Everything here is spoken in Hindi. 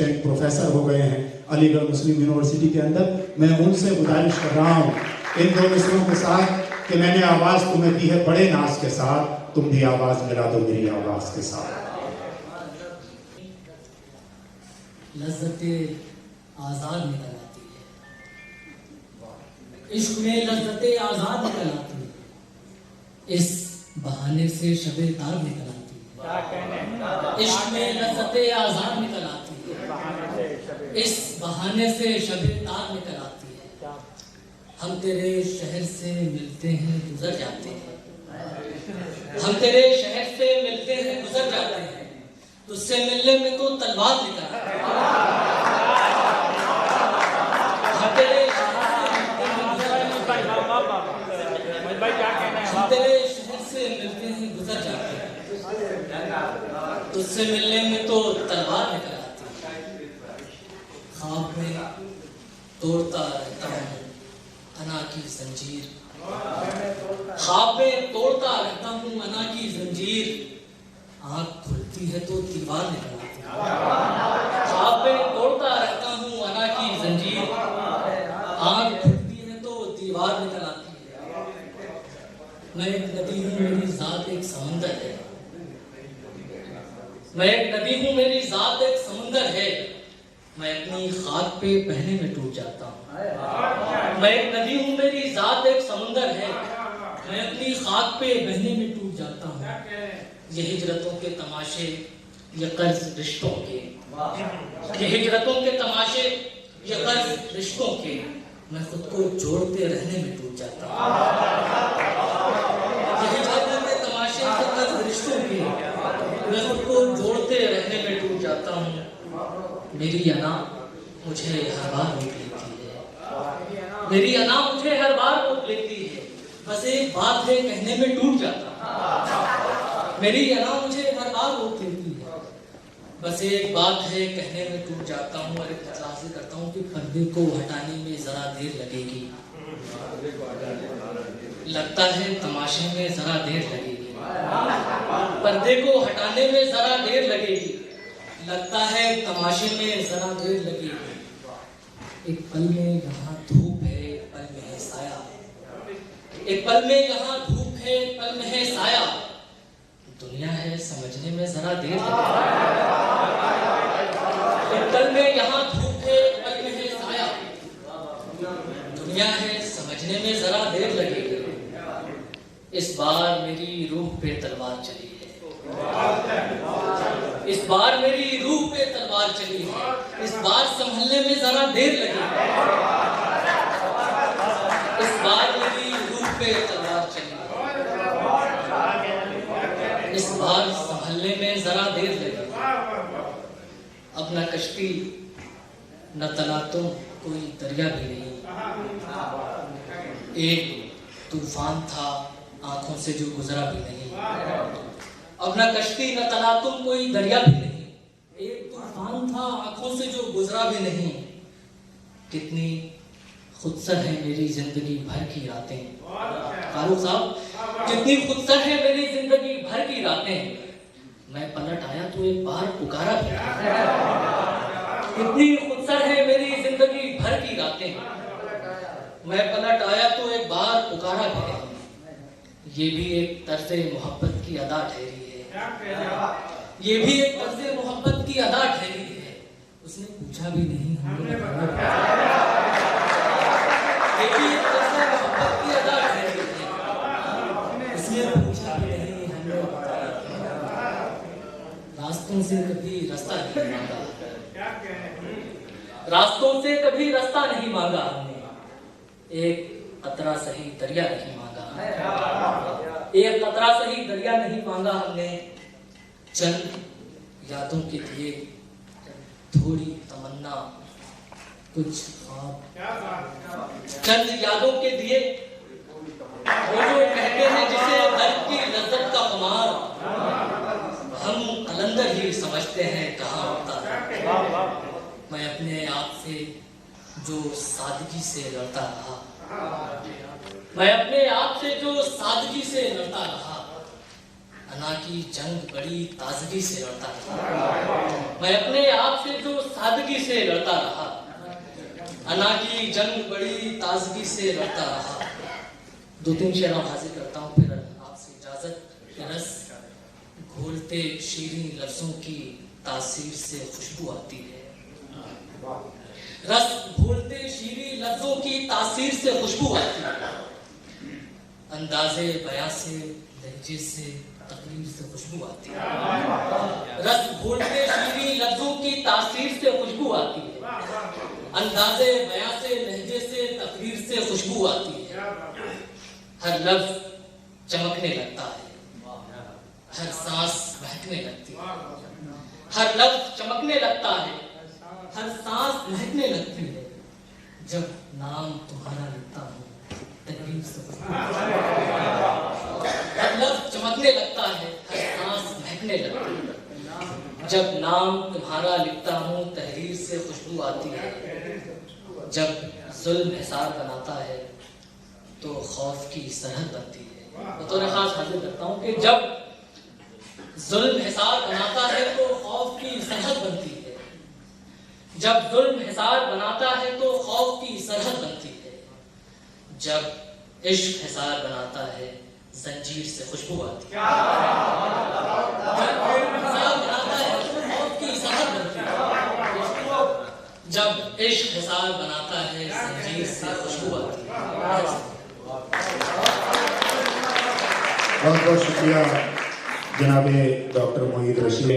असिस्टेंट प्रोफेसर हो गए हैं अलीगढ़ मुस्लिम यूनिवर्सिटी के अंदर। मैं उनसे गुजारिश कर रहा हूँ इन दो मिसरों के साथ कि मैंने आवाज़ तुम्हें दी है बड़े नाज के साथ, तुम भी आवाज़ मिला दो मेरी आवाज़ के साथ। लज़्ज़ते आज़ाद निकल आती है, इश्क में लज़्ज़ते आज़ाद निकल आती है, इस बहाने से शबे तार निकल आती है। इश्क में लज़्ज़ते आज़ाद निकल आती है, इस बहाने से शबे तार निकल आती है। हम तेरे शहर से मिलते हैं गुजर जाते हैं, हम तेरे शहर से मिलते हैं गुजर जाते हैं, तुझसे मिलने में तो तलवार निकल आती है। हम तेरे शहर से मिलते हैं गुजर जाते हैं, तुझसे मिलने में तो तलवार निकल आती है। ख्वाब में तोड़ता रहता हूँ अना की जंजीर, ख्वाब में तोड़ता रहता हूँ अना की जंजीर, आँख खुलती है तो दीवार निकल आती है। ख्वाब में तोड़ता रहता हूँ अना की जंजीर, आँख खुलती है तो दीवार निकल आती है। मैं एक नदी हूँ मेरी जात एक समंदर है, मैं एक नदी हूँ मेरी जात एक समंदर है, मैं अपनी खाक पे बहने में टूट जाता हूँ। मैं एक नदी हूँ मेरी जात एक समंदर है, मैं अपनी खाक पे बहने में टूट जाता हूँ। ये हिजरतों के तमाशे ये कर्ज रिश्तों के, ये हिजरतों के तमाशे ये कर्ज रिश्तों के, मैं खुद को जोड़ते रहने में टूट जाता हूँ। ये हिजरतों के तमाशे ये कर्ज रिश्तों के, मैं खुद को जोड़ते रहने में टूट जाता हूँ। मेरी अना मुझे हर बार रोक लेती है, मेरी अना मुझे हर बार रोक लेती है, बस एक बात है कहने में टूट जाता हूँ। मेरी अना मुझे हर बार रोक लेती है, बस एक बात है कहने में टूट जाता हूँ। और एक तलाशी करता हूँ कि पर्दे को हटाने में जरा देर लगेगी, लगता है तमाशे में जरा देर लगेगी, पर्दे को हटाने में जरा देर लगेगी, लगता है तमाशे में जरा देर लगेगी। एक पल में यहाँ धूप है एक पल में है साया, एक पल में यहाँ धूप है एक पल में है साया, दुनिया है समझने में जरा देर लगेगी। एक पल में यहाँ धूप है एक पल में है साया, दुनिया है समझने में जरा देर लगेगी। इस बार मेरी रूह पे तलवार चली है, इस बार मेरी रूह पे तलवार चली है, इस बार संभलने में जरा देर लगेगी। इस बार मेरी रूह पे तलवार चली है, इस बार संभलने में जरा देर लगेगी। अब न कश्ती न तलातुम कोई दरिया भी नहीं, एक तूफान था आंखों से जो गुजरा भी नहीं। अब न कश्ती न तलातुम कोई दरिया भी नहीं, एक तूफान था आंखों से जो गुजरा भी नहीं। कितनी खुदसर है मेरी जिंदगी भर की रातें, फारूक साहब कितनी खुदसर है मेरी जिंदगी भर की रातें, मैं पलट आया तो एक बार पुकारा भी नहीं। कितनी खुदसर है मेरी जिंदगी भर की रातें, मैं पलट आया तो एक बार पुकारा भी नहीं। ये भी एक तर्ज़े मोहब्बत की अदा ठहरी है, ये भी एक तर्ज़े मोहब्बत की अदा ठहरी है, उसने पूछा भी नहीं हमने बताया। ये भी एक तर्ज़े मोहब्बत की अदा ठहरी है, उसने पूछा भी नहीं हमने बताया। रास्तों से कभी रास्ता नहीं मांगा, रास्तों से कभी रास्ता नहीं मांगा हमने, एक कतरा सही दरिया नहीं मांगा, एक कतरा सही दरिया नहीं मांगा हमने। चंद यादों के दिए थोड़ी तमन्ना कुछ ख्वाब, चंद यादों के दिए वो जो कहते हैं जिसे दर्द की लज्जत का खुमार, हम कलंदर ही समझते हैं कहाँ होता है। मैं अपने आप से जो सादगी से लड़ता रहा, मैं अपने आप से जो सादगी से लड़ता रहा, अना की जंग बड़ी ताजगी से लड़ता रहा। मैं अपने आप से जो सादगी ताजगी से लड़ता रहा, अना की जंग बड़ी ताजगी से लड़ता रहा। 2-3 शेर हाजिर करता हूँ, फिर आपसे इजाजत। रस घोलते शीरीं लफ्जों की तासीर से खुशबू आती है, रस घोलते शीरीं लफ्जों की तासीर से खुशबू आती है। अंदाजे बयां से लहजे से तकरीर से खुशबू आती है, रस घोलते शीरीं लफ्जों की तासीर से खुशबू आती है। अंदाजे बयां से लहजे से तकरीर से खुशबू आती है। हर लफ्ज चमकने लगता है, हर सांस महकने लगती है। हर लफ्ज चमकने लगता है, हर सांस महकने लगती है। जब नाम तुम्हारा लिखता हूँ तकरीर से खुशबू आती है। हर लफ्ज चमकने लगता है, हर सांस महकने लगती है। जब नाम तुम्हारा लिखता हूँ तहरीर से खुशबू आती है। जब जुल्म हिसार बनाता है तो खौफ की सरहद बनती है। बतौर खास हाजिर करता हूँ कि जब जुल्म हिसार बनाता है तो खौफ की सरहद बनती है। जब जुल्म हिसार बनाता है तो खौफ की सरहद बनती है। जब इश्क हिसार बनाता है जंजीर से खुशबू आती है। जब हिसार बनाता है तो खौफ की सरहद बनती है। जब इश्क हिसार बनाता है जंजीर से खुशबू आती है। बहुत बहुत शुक्रिया जनाबे डॉक्टर मोईद रशीद।